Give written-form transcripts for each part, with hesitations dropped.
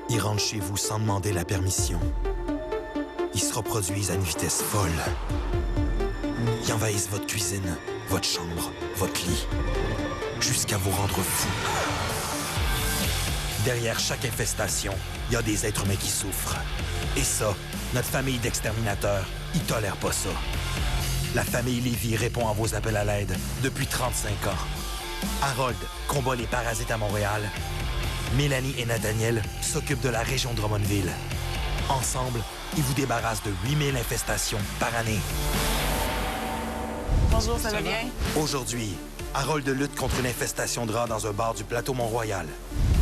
Ils rentrent chez vous sans demander la permission. Ils se reproduisent à une vitesse folle. Ils envahissent votre cuisine, votre chambre, votre lit, jusqu'à vous rendre fou. Derrière chaque infestation, il y a des êtres humains qui souffrent. Et ça, notre famille d'exterminateurs, ils tolèrent pas ça. La famille Lévy répond à vos appels à l'aide depuis 35 ans. Harold combat les parasites à Montréal. Mélanie et Nathaniel s'occupent de la région de Drummondville. Ensemble, ils vous débarrassent de 8000 infestations par année. Bonjour, ça va bien? Aujourd'hui, Harold lutte contre une infestation de rats dans un bar du plateau Mont-Royal.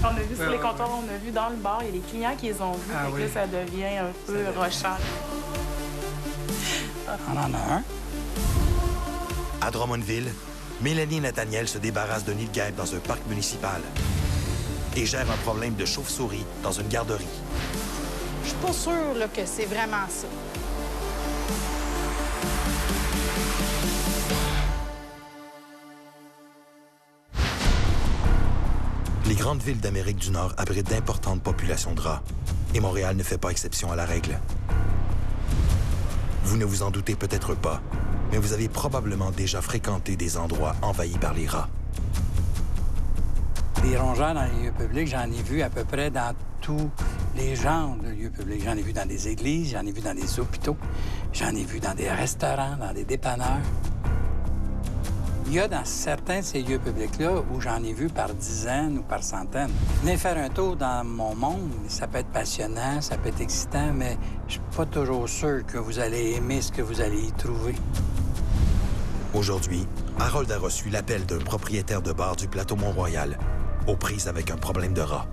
On a vu sur les comptoirs, on a vu dans le bar, il y a des clients qui les ont vus. Ah, oui. Là, ça devient un peu rochant. On en a un. À Drummondville, Mélanie et Nathaniel se débarrassent d'un nid de guêpe dans un parc municipal et gèrent un problème de chauve-souris dans une garderie. Je suis pas sûre là, que c'est vraiment ça. Les grandes villes d'Amérique du Nord abritent d'importantes populations de rats, et Montréal ne fait pas exception à la règle. Vous ne vous en doutez peut-être pas, mais vous avez probablement déjà fréquenté des endroits envahis par les rats. Des rongeurs dans les lieux publics, j'en ai vu à peu près dans tous les genres de lieux publics. J'en ai vu dans des églises, j'en ai vu dans des hôpitaux, j'en ai vu dans des restaurants, dans des dépanneurs. Il y a dans certains de ces lieux publics-là où j'en ai vu par dizaines ou par centaines. Venez faire un tour dans mon monde, ça peut être passionnant, ça peut être excitant, mais je suis pas toujours sûr que vous allez aimer ce que vous allez y trouver. Aujourd'hui, Harold a reçu l'appel d'un propriétaire de bar du plateau Mont-Royal, aux prises avec un problème de rats.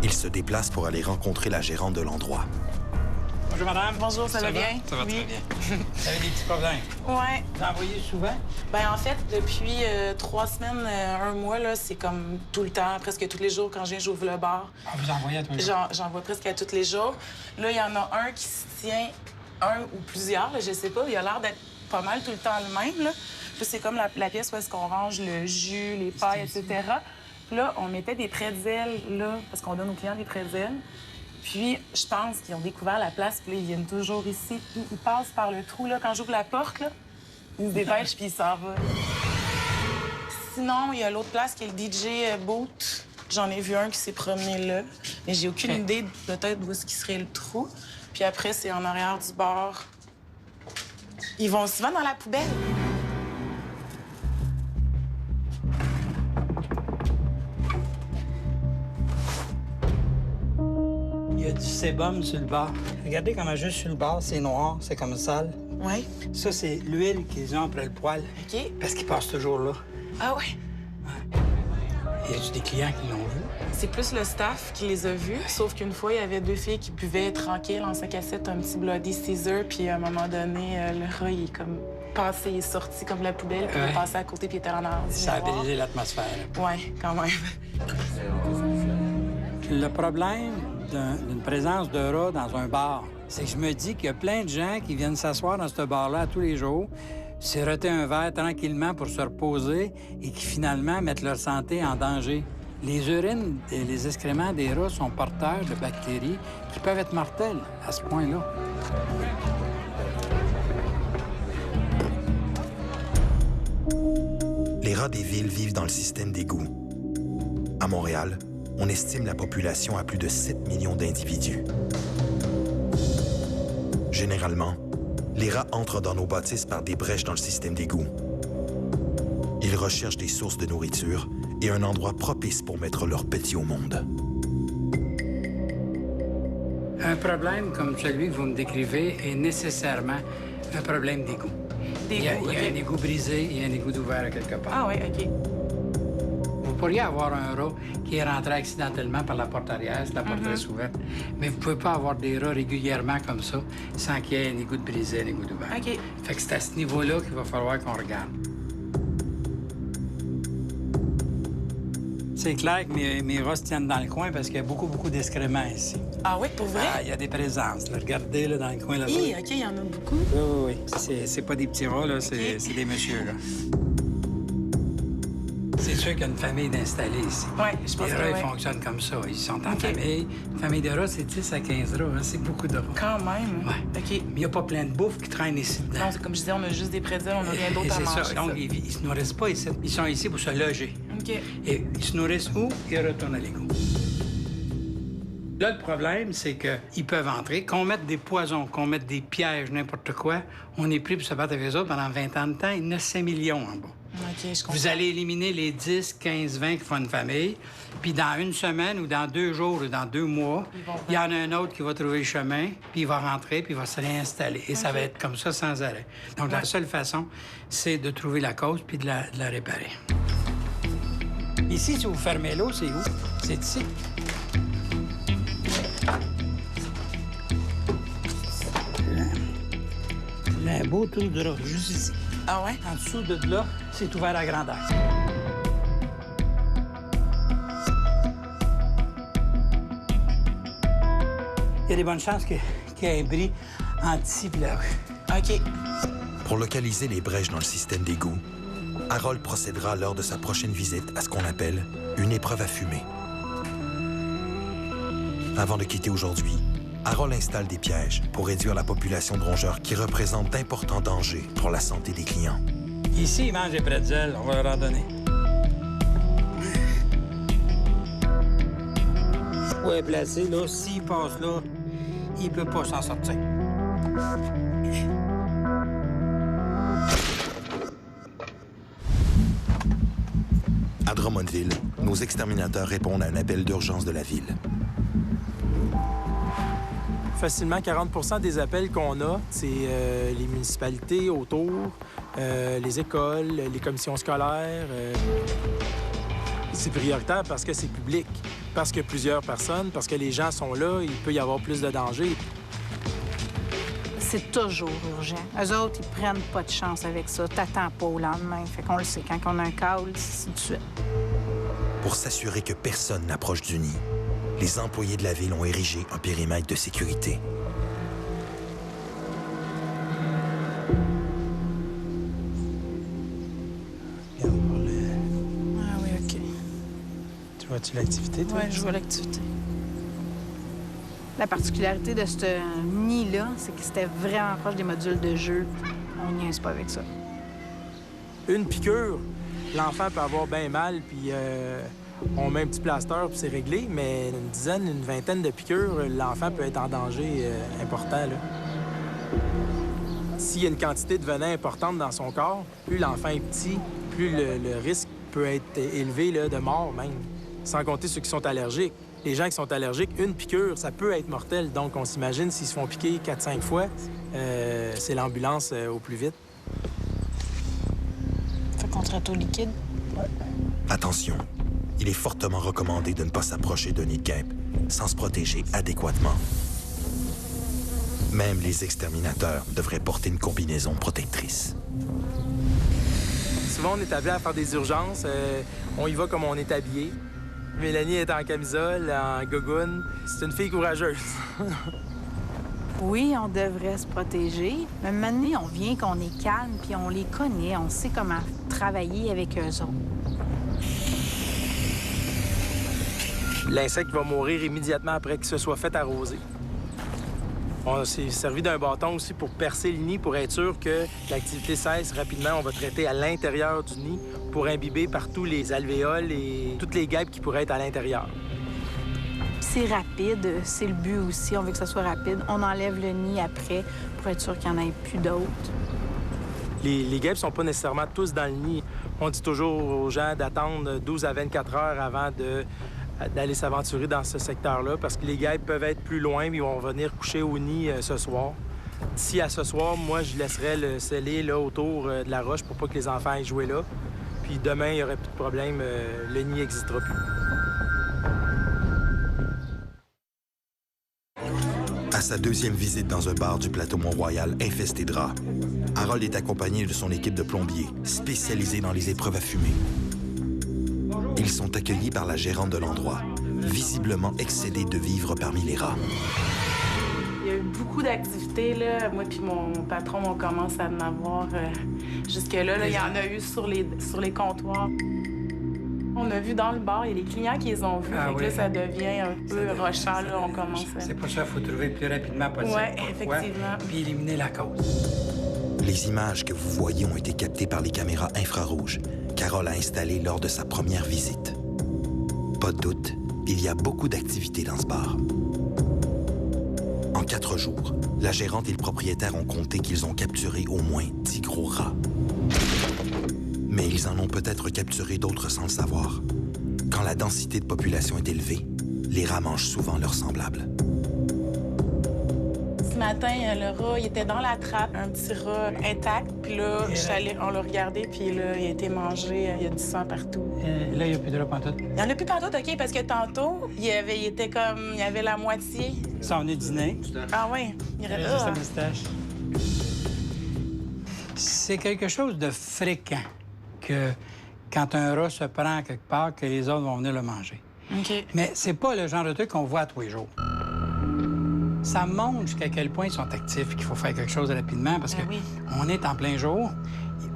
Il se déplace pour aller rencontrer la gérante de l'endroit. Bonjour, madame. Bonjour, ça va bien? Ça va très bien. Vous avez des petits problèmes? Ouais. Vous en voyez souvent? Ben en fait, depuis 3 semaines, 1 mois, là, c'est comme tout le temps, presque tous les jours, quand je viens, j'ouvre le bar. Ah, vous en voyez à tous les jours? J'en vois presque à tous les jours. Là, il y en a un qui se tient, un ou plusieurs, là, je sais pas. Il a l'air d'être pas mal tout le temps le même, là. Puis c'est comme la pièce où est-ce qu'on range le jus, les pailles, etc. Puis là, on mettait des pretzels, là, parce qu'on donne aux clients des pretzels. Puis, je pense qu'ils ont découvert la place, puis là, ils viennent toujours ici. Puis, ils passent par le trou, là. Quand j'ouvre la porte, là, ils se dépêchent, puis ils s'en vont. Sinon, il y a l'autre place qui est le DJ Boot. J'en ai vu un qui s'est promené là. Mais j'ai aucune idée, peut-être, d'où est-ce qu'il serait le trou. Puis après, c'est en arrière du bar. Ils vont souvent dans la poubelle. Il y a du sébum sur le bord. Regardez comment juste sur le bord, c'est noir, c'est comme sale. Oui. Ça, c'est l'huile qu'ils ont après le poêle. OK. Parce qu'ils passent toujours là. Ah ouais. Il y a des clients qui l'ont vu. C'est plus le staff qui les a vus, sauf qu'une fois, il y avait 2 filles qui buvaient tranquille en 5 à 7 un petit Bloody Caesar, puis à un moment donné, le rat, il est comme passé, il est sorti comme de la poubelle, puis il est passé à côté, puis il était en arrière du Ça a miroir. brisé l'atmosphère. Ouais, quand même. Le problème d'une présence de rats dans un bar, c'est que je me dis qu'il y a plein de gens qui viennent s'asseoir dans ce bar-là tous les jours, siroter un verre tranquillement pour se reposer et qui finalement mettent leur santé en danger. Les urines et les excréments des rats sont porteurs de bactéries qui peuvent être mortelles à ce point-là. Les rats des villes vivent dans le système d'égouts. À Montréal, on estime la population à plus de 7 millions d'individus. Généralement, les rats entrent dans nos bâtisses par des brèches dans le système d'égouts. Ils recherchent des sources de nourriture et un endroit propice pour mettre leurs petits au monde. Un problème comme celui que vous me décrivez est nécessairement un problème d'égout. Il y a un égout brisé, il y a un égout d'ouvert à quelque part. Ah oui, OK. Vous pourriez avoir un rat qui est rentré accidentellement par la porte arrière, si la porte reste ouverte. Mais vous pouvez pas avoir des rats régulièrement comme ça sans qu'il y ait un égout de brisé, un égout d'ouvert. OK. Fait que c'est à ce niveau-là qu'il va falloir qu'on regarde. C'est clair que mes rats se tiennent dans le coin parce qu'il y a beaucoup d'excréments ici. Ah oui, pour vrai? Ah, il y a des présences. Là. Regardez là, dans le coin là-bas. Hi, OK, il y en a beaucoup. Oui. C'est pas des petits rats, là, c'est des messieurs. Là. C'est sûr qu'il y a une famille d'installés ici. Oui, je pense Les que rats, oui. ils fonctionnent comme ça. Ils sont en OK. famille. Une famille de rats, c'est 10 à 15 rats. Hein. C'est beaucoup de rats. Quand même. Ouais. OK. Mais il n'y a pas plein de bouffe qui traîne ici dedans. Non, c'est comme je disais, on a juste des prédits, on n'a rien d'autre à c'est manger. ça. Donc, ils se nourrissent pas ici. Ils sont ici pour se loger. OK. Et ils se nourrissent où? Ils retournent à l'égout. Là, le problème, c'est qu'ils peuvent entrer, qu'on mette des poisons, qu'on mette des pièges, n'importe quoi, on est pris pour se battre avec eux autres pendant 20 ans de temps. Il y en a 5 millions en bas. OK, je comprends. Vous allez éliminer les 10, 15, 20 qui font une famille, puis dans une semaine ou dans 2 jours ou dans 2 mois, il y en a un autre qui va trouver le chemin, puis il va rentrer, puis il va se réinstaller. Et ça va être comme ça sans arrêt. Donc, la seule façon, c'est de trouver la cause puis de la réparer. Ici, si vous fermez l'eau, c'est où? C'est ici. Là, un beau trou de drap, juste ici. Ah ouais? En dessous de là, c'est ouvert à grandeur. Il y a des bonnes chances qu'il y ait un bris entre ici et là. OK. Pour localiser les brèches dans le système d'égout, Harold procédera lors de sa prochaine visite à ce qu'on appelle une épreuve à fumer. Avant de quitter aujourd'hui, Harold installe des pièges pour réduire la population de rongeurs qui représentent d'importants dangers pour la santé des clients. Ici, ils mangent des pretzels. On va leur en donner. Ouais, placé, là. S'il passe là, il peut pas s'en sortir. À Drummondville, nos exterminateurs répondent à un appel d'urgence de la ville. Facilement 40 des appels qu'on a, c'est les municipalités autour, les écoles, les commissions scolaires. C'est prioritaire parce que c'est public, parce que plusieurs personnes, parce que les gens sont là, il peut y avoir plus de danger. C'est toujours urgent. Eux autres, ils prennent pas de chance avec ça. T'attends pas au lendemain. Fait qu'on le sait. Quand on a un call, c'est tout de suite. Pour s'assurer que personne n'approche du nid, les employés de la ville ont érigé un périmètre de sécurité. Regarde pour le... Ah oui, OK. Tu vois-tu l'activité, toi? Oui, je vois l'activité. La particularité de ce nid-là, c'est que c'était vraiment proche des modules de jeu. On niaise pas avec ça. Une piqûre, l'enfant peut avoir bien mal, puis on met un petit plaster, puis c'est réglé, mais une dizaine, une vingtaine de piqûres, l'enfant peut être en danger important, là. S'il y a une quantité de venin importante dans son corps, plus l'enfant est petit, plus le risque peut être élevé là, de mort même, sans compter ceux qui sont allergiques. Les gens qui sont allergiques, une piqûre, ça peut être mortel. Donc, on s'imagine s'ils se font piquer 4-5 fois, c'est l'ambulance au plus vite. Fait qu'on traite au liquide. Attention, il est fortement recommandé de ne pas s'approcher d'un nid de guêpe sans se protéger adéquatement. Même les exterminateurs devraient porter une combinaison protectrice. Souvent, on est habillé à faire des urgences. On y va comme on est habillé. Mélanie est en camisole, en gogoune. C'est une fille courageuse. Oui, on devrait se protéger. Mais maintenant, on vient qu'on est calme, puis on les connaît, on sait comment travailler avec eux autres. L'insecte va mourir immédiatement après qu'il se soit fait arroser. On s'est servi d'un bâton aussi pour percer le nid, pour être sûr que l'activité cesse rapidement. On va traiter à l'intérieur du nid pour imbiber partout les alvéoles et toutes les guêpes qui pourraient être à l'intérieur. C'est rapide, c'est le but aussi. On veut que ça soit rapide. On enlève le nid après pour être sûr qu'il n'y en ait plus d'autres. Les guêpes sont pas nécessairement tous dans le nid. On dit toujours aux gens d'attendre 12 à 24 heures avant d'aller s'aventurer dans ce secteur-là, parce que les guêpes peuvent être plus loin, puis ils vont venir coucher au nid ce soir. D'ici à ce soir, moi, je laisserais le scellé là, autour de la roche pour pas que les enfants aillent jouer là. Puis demain, il n'y aurait plus de problème, le nid n'existera plus. À sa deuxième visite dans un bar du plateau Mont-Royal infesté de rats, Harold est accompagné de son équipe de plombiers spécialisés dans les épreuves à fumer. Ils sont accueillis par la gérante de l'endroit, visiblement excédée de vivre parmi les rats. Il y a eu beaucoup d'activités, là. Moi puis mon patron, on commence à en avoir jusque-là. Là. Il y en a eu sur les comptoirs. on a vu dans le bar, il y a les clients qui les ont vus. Ah fait que oui. là, ça devient un peu rochant, là, on commence à... C'est pour ça qu'il faut trouver le plus rapidement possible. Ouais, pourquoi, effectivement. Puis éliminer la cause. Les images que vous voyez ont été captées par les caméras infrarouges Carole a installées lors de sa première visite. Pas de doute, il y a beaucoup d'activités dans ce bar. En 4 jours, la gérante et le propriétaire ont compté qu'ils ont capturé au moins 10 gros rats. Mais ils en ont peut-être capturé d'autres sans le savoir. Quand la densité de population est élevée, les rats mangent souvent leurs semblables. Ce matin, le rat, il était dans la trappe, un petit rat intact. Puis là, on l'a regardé, puis là, il a été mangé, il y a du sang partout. Là, il n'y a plus de rats pantoute. Il n'y en a plus partout, OK, parce que tantôt, il y avait la moitié. Ça, on est dîner. Ah oui, il y aurait Juste la moustache. C'est quelque chose de fréquent que quand un rat se prend quelque part, que les autres vont venir le manger. OK. Mais c'est pas le genre de truc qu'on voit à tous les jours. Ça montre jusqu'à quel point ils sont actifs, qu'il faut faire quelque chose rapidement, parce Ben oui. qu'on est en plein jour.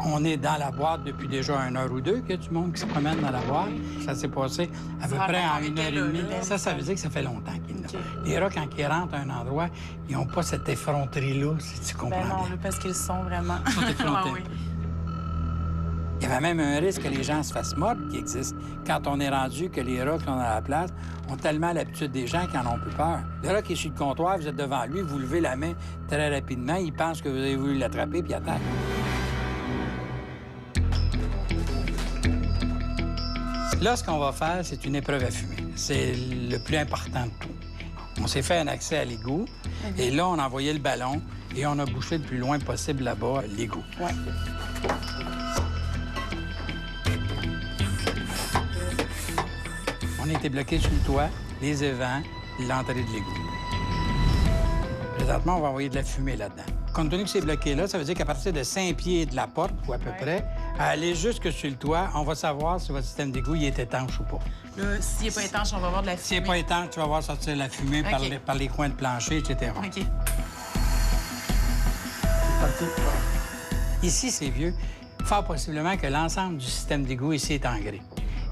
On est dans la boîte depuis déjà 1 heure ou 2 qu'il y a du monde qui se promène dans la boîte. Ça s'est passé à peu près en 1 heure et demie. Ça veut dire que ça fait longtemps qu'ils l'ont. OK. Les rats, quand ils rentrent à un endroit, ils n'ont pas cette effronterie-là, si tu comprends Ben non, bien. là, parce qu'ils sont vraiment. Ils sont effrontés. Ah oui. Il y avait même un risque que les gens se fassent mordre qui existe quand on est rendu que les rats qui sont à la place ont tellement l'habitude des gens qu'ils en ont plus peur. Le rat qui est sur le comptoir, vous êtes devant lui, vous levez la main très rapidement, il pense que vous avez voulu l'attraper puis il attaque. Là, ce qu'on va faire, c'est une épreuve à fumer. C'est le plus important de tout. On s'est fait un accès à l'égout et là, on a envoyé le ballon et on a bouché le plus loin possible là-bas l'égout. Ouais. On a été bloqués sur le toit, les évents, l'entrée de l'égout. Présentement, on va envoyer de la fumée là-dedans. Compte tenu que c'est bloqué là, ça veut dire qu'à partir de 5 pieds de la porte, ou à peu près, à aller jusque sur le toit, on va savoir si votre système d'égout il est étanche ou pas. Là, s'il n'est pas étanche, on va voir de la S'il fumée. n'est pas étanche, tu vas voir sortir la fumée OK. par les coins de plancher, etc. OK. Ici, c'est vieux. Fort possiblement que l'ensemble du système d'égout ici est en grès.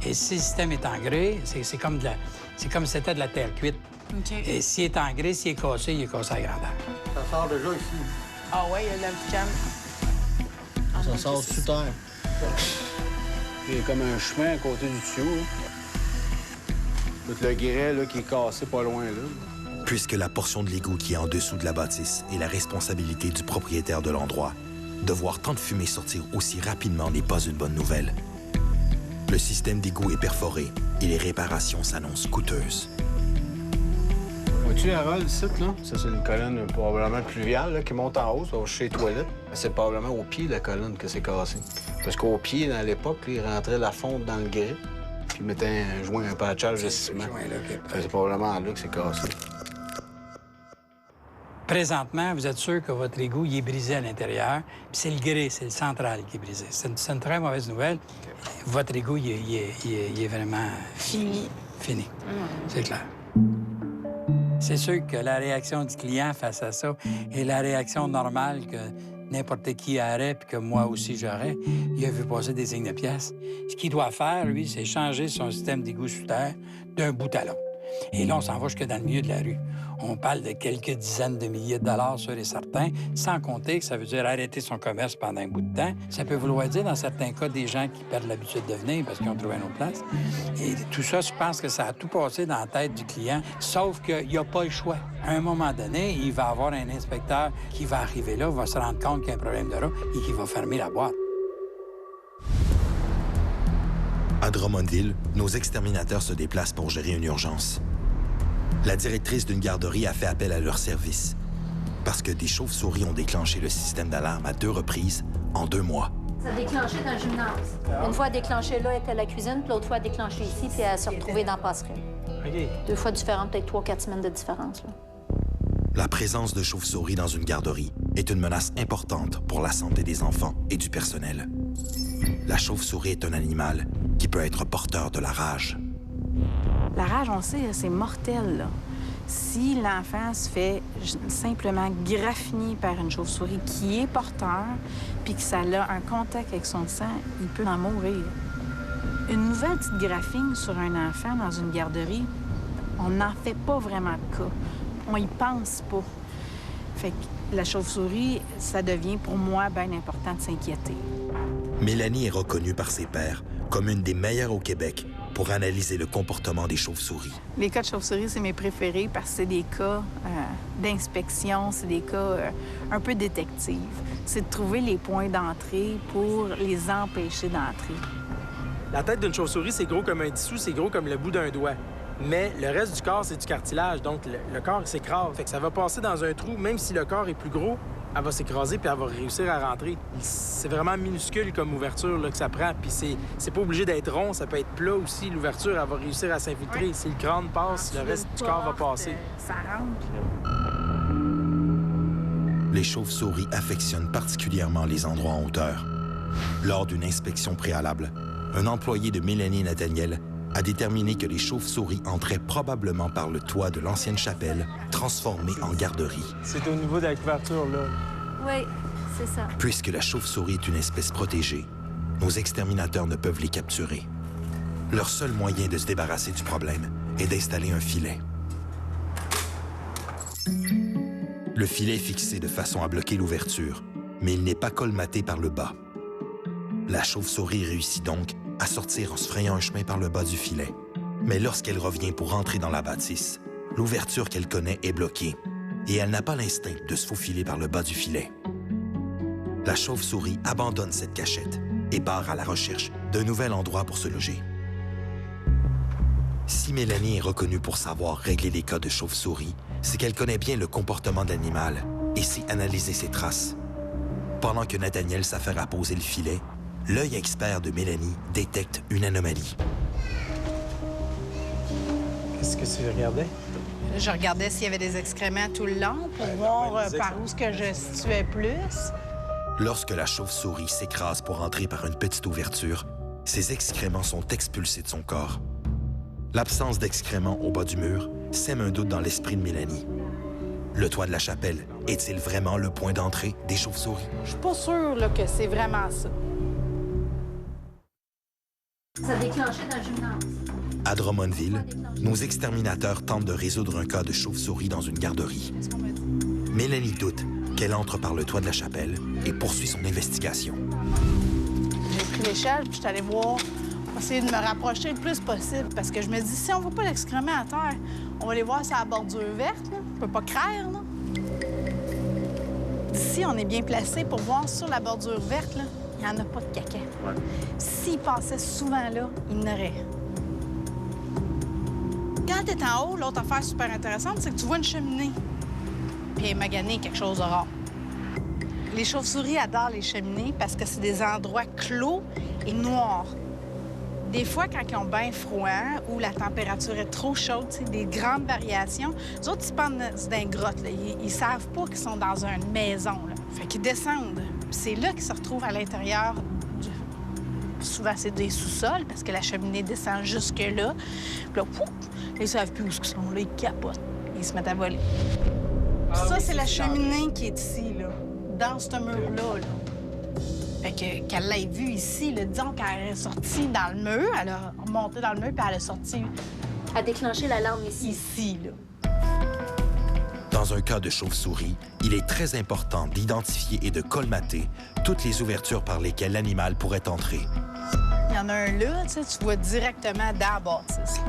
Et si le système est en grès, c'est comme si c'était de la terre cuite. OK. Et s'il est en grès, s'il est cassé, il est cassé à grandeur. Ça sort déjà ici. Ah ouais, il y a de la boucane. Ça sort sous terre. Il y a comme un chemin à côté du tuyau. Le grès là, qui est cassé pas loin, là. Puisque la portion de l'égout qui est en dessous de la bâtisse est la responsabilité du propriétaire de l'endroit, de voir tant de fumée sortir aussi rapidement n'est pas une bonne nouvelle. Le système d'égout est perforé et les réparations s'annoncent coûteuses. Vois-tu, Harold, ici, là? Ça, c'est une colonne probablement pluviale là, qui monte en haut, ça va chez les toilettes. C'est probablement au pied de la colonne que c'est cassé. Parce qu'au pied, à l'époque, il rentrait la fonte dans le grès, puis il mettait un patchage de ciment. C'est probablement là que c'est cassé. Présentement, vous êtes sûr que votre égout il est brisé à l'intérieur, puis c'est le grès, c'est le central qui est brisé. C'est une très mauvaise nouvelle. Votre égout, il est vraiment Fini. fini. C'est clair. C'est sûr que la réaction du client face à ça est la réaction normale que n'importe qui aurait, puis que moi aussi j'aurais. Il a vu passer des signes de pièces. Ce qu'il doit faire, lui, c'est changer son système d'égout sous terre d'un bout à l'autre. Et là, on s'en va jusque dans le milieu de la rue. On parle de quelques dizaines de milliers de dollars, sûr et certain, sans compter que ça veut dire arrêter son commerce pendant un bout de temps. Ça peut vouloir dire, dans certains cas, des gens qui perdent l'habitude de venir parce qu'ils ont trouvé une autre place. Et tout ça, je pense que ça a tout passé dans la tête du client, sauf qu'il n'y a pas le choix. À un moment donné, il va y avoir un inspecteur qui va arriver là, va se rendre compte qu'il y a un problème de rat et qui va fermer la boîte. À Drummondville, nos exterminateurs se déplacent pour gérer une urgence. La directrice d'une garderie a fait appel à leur service parce que des chauves-souris ont déclenché le système d'alarme à 2 reprises en 2 mois. Ça a déclenché dans le gymnase. Une fois déclenché là, elle était à la cuisine, puis l'autre fois déclenché ici, puis elle s'est retrouvée dans la passerelle. 2 fois différentes, peut-être 3-4 semaines de différence. Là. La présence de chauves-souris dans une garderie est une menace importante pour la santé des enfants et du personnel. La chauve-souris est un animal qui peut être porteur de la rage. La rage, on sait, c'est mortel, là. Si l'enfant se fait simplement graffiner par une chauve-souris qui est porteur, puis que ça a un contact avec son sang, il peut en mourir. Une nouvelle petite graphine sur un enfant dans une garderie, on n'en fait pas vraiment de cas. On y pense pas. Fait que la chauve-souris, ça devient pour moi bien important de s'inquiéter. Mélanie est reconnue par ses pairs comme une des meilleures au Québec pour analyser le comportement des chauves-souris. Les cas de chauve-souris, c'est mes préférés parce que c'est des cas d'inspection, c'est des cas un peu détectives. C'est de trouver les points d'entrée pour les empêcher d'entrer. La tête d'une chauve-souris, c'est gros comme un dissous, c'est gros comme le bout d'un doigt. Mais le reste du corps, c'est du cartilage, donc le corps s'écrase. Fait que ça va passer dans un trou, même si le corps est plus gros, elle va s'écraser puis elle va réussir à rentrer. C'est vraiment minuscule comme ouverture là, que ça prend. Puis c'est pas obligé d'être rond, ça peut être plat aussi. L'ouverture, elle va réussir à s'infiltrer. Si le crâne passe, le reste du corps va passer. Ça rentre. Les chauves-souris affectionnent particulièrement les endroits en hauteur. Lors d'une inspection préalable, un employé de Mélanie et Nathaniel a déterminé que les chauves-souris entraient probablement par le toit de l'ancienne chapelle, transformée en garderie. C'est au niveau de la couverture, là. Oui, c'est ça. Puisque la chauve-souris est une espèce protégée, nos exterminateurs ne peuvent les capturer. Leur seul moyen de se débarrasser du problème est d'installer un filet. Le filet est fixé de façon à bloquer l'ouverture, mais il n'est pas colmaté par le bas. La chauve-souris réussit donc à sortir en se frayant un chemin par le bas du filet. Mais lorsqu'elle revient pour entrer dans la bâtisse, l'ouverture qu'elle connaît est bloquée et elle n'a pas l'instinct de se faufiler par le bas du filet. La chauve-souris abandonne cette cachette et part à la recherche d'un nouvel endroit pour se loger. Si Mélanie est reconnue pour savoir régler les cas de chauve-souris, c'est qu'elle connaît bien le comportement de l'animal et sait analyser ses traces. Pendant que Nathaniel s'affaire à poser le filet, l'œil expert de Mélanie détecte une anomalie. Qu'est-ce que tu regardais? Je regardais s'il y avait des excréments tout le long pour voir par où est-ce que je situais plus. Lorsque la chauve-souris s'écrase pour entrer par une petite ouverture, ses excréments sont expulsés de son corps. L'absence d'excréments au bas du mur sème un doute dans l'esprit de Mélanie. Le toit de la chapelle est-il vraiment le point d'entrée des chauves-souris? Je suis pas sûre là, que c'est vraiment ça. Ça déclenchait dans le gymnase. À Drummondville, nos exterminateurs tentent de résoudre un cas de chauve-souris dans une garderie. Mélanie doute qu'elle entre par le toit de la chapelle et poursuit son investigation. J'ai pris l'échelle puis je suis allée voir, essayer de me rapprocher le plus possible parce que je me dis, si on voit pas l'excrément à terre, on va aller voir sur la bordure verte, là. Je peux pas craindre, là. D'ici, on est bien placé pour voir sur la bordure verte, là, il n'y en a pas de caca. Ouais. S'il passait souvent là, il n'aurait. Quand tu es en haut, l'autre affaire super intéressante, c'est que tu vois une cheminée. Puis magané quelque chose de rare. Les chauves-souris adorent les cheminées parce que c'est des endroits clos et noirs. Des fois, quand ils ont bien froid ou la température est trop chaude, c'est des grandes variations. Les autres, ils se pendent dans une grotte. Là. Ils savent pas qu'ils sont dans une maison. Là. Fait qu'ils descendent. Puis c'est là qu'ils se retrouvent à l'intérieur. Souvent, c'est des sous-sols parce que la cheminée descend jusque-là. Puis là, pouf, ils savent plus où ils sont. Là, ils capotent. Ils se mettent à voler. Ça, c'est la cheminée qui est ici, là, dans ce mur-là. Là. Fait que, qu'elle l'ait vue ici, là, disons qu'elle est sortie dans le mur, elle a remonté dans le mur, puis elle est sortie... A déclenché l'alarme ici. Ici, là. Dans un cas de chauve-souris, il est très important d'identifier et de colmater toutes les ouvertures par lesquelles l'animal pourrait entrer. Il y en a un là, tu vois directement dans la bâtisse.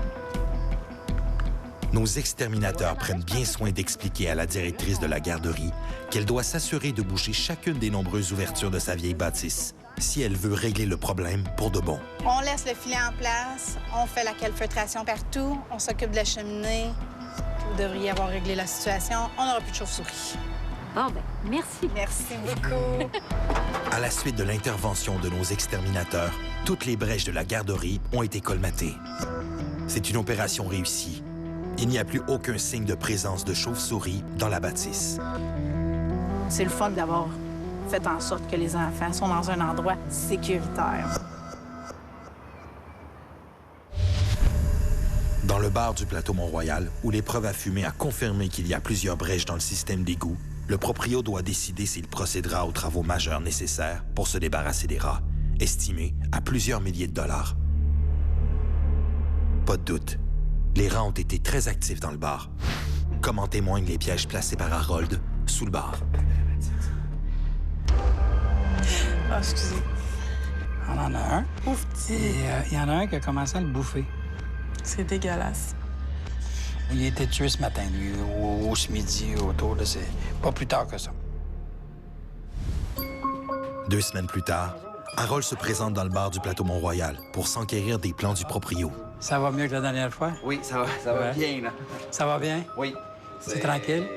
Nos exterminateurs prennent bien soin d'expliquer à la directrice de la garderie qu'elle doit s'assurer de boucher chacune des nombreuses ouvertures de sa vieille bâtisse si elle veut régler le problème pour de bon. On laisse le filet en place, on fait la calfeutration partout, on s'occupe de la cheminée. Vous devriez avoir réglé la situation, on n'aura plus de chauves-souris. Bon, ben, merci. Merci beaucoup. À la suite de l'intervention de nos exterminateurs, toutes les brèches de la garderie ont été colmatées. C'est une opération réussie. Il n'y a plus aucun signe de présence de chauves-souris dans la bâtisse. C'est le fun d'avoir fait en sorte que les enfants sont dans un endroit sécuritaire. Dans le bar du plateau Mont-Royal, où l'épreuve à fumée a confirmé qu'il y a plusieurs brèches dans le système d'égout, le proprio doit décider s'il procédera aux travaux majeurs nécessaires pour se débarrasser des rats, estimés à plusieurs milliers de dollars. Pas de doute, les rats ont été très actifs dans le bar, comme en témoignent les pièges placés par Harold sous le bar. Ah, excusez. On en a un. Ouf, Et il y en a un qui a commencé à le bouffer. c'est dégueulasse. Il a été tué ce matin, lui, ou ce midi, autour de ces... Pas plus tard que ça. 2 semaines plus tard, Harold se présente dans le bar du plateau Mont-Royal pour s'enquérir des plans du proprio. Ça va mieux que la dernière fois? Oui, ça va Ouais. bien, là. Ça va bien? Oui. C'est tranquille?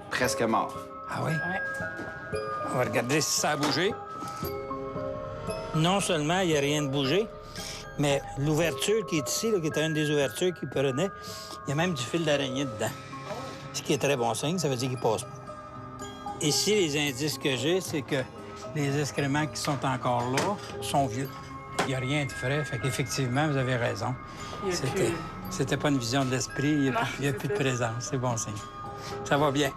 Presque mort. Ah oui? Ouais. On va regarder si ça a bougé. Non seulement il n'y a rien de bougé, mais l'ouverture qui est ici, là, qui est une des ouvertures qui prenait, il y a même du fil d'araignée dedans. Ce qui est très bon signe, ça veut dire qu'il passe pas. Ici, les indices que j'ai, c'est que les excréments qui sont encore là sont vieux. Il n'y a rien de frais, fait qu'effectivement, vous avez raison. C'était pas une vision de l'esprit, il n'y a plus de présence, c'est bon signe. Ça va bien.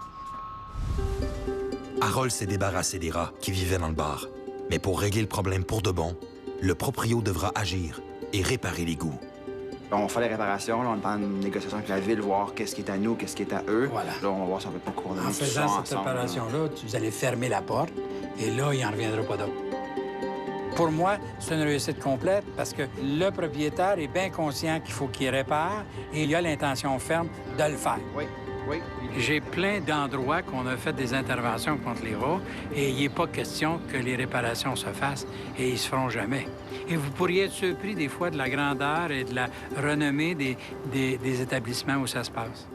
Harold s'est débarrassé des rats qui vivaient dans le bar. Mais pour régler le problème pour de bon, le proprio devra agir et réparer l'égout. On fait les réparations, là, on est en négociation avec la ville, voir qu'est-ce qui est à nous, qu'est-ce qui est à eux. Voilà. Là, on va voir si on peut pas coordonner En tout ça faisant cette ensemble, là. opération-là, vous allez fermer la porte et là, il n'en reviendra pas d'autre. Pour moi, c'est une réussite complète parce que le propriétaire est bien conscient qu'il faut qu'il répare et il a l'intention ferme de le faire. Oui, oui. J'ai plein d'endroits qu'on a fait des interventions contre les rats et il n'est pas question que les réparations se fassent et ils se feront jamais. Et vous pourriez être surpris des fois de la grandeur et de la renommée des établissements où ça se passe.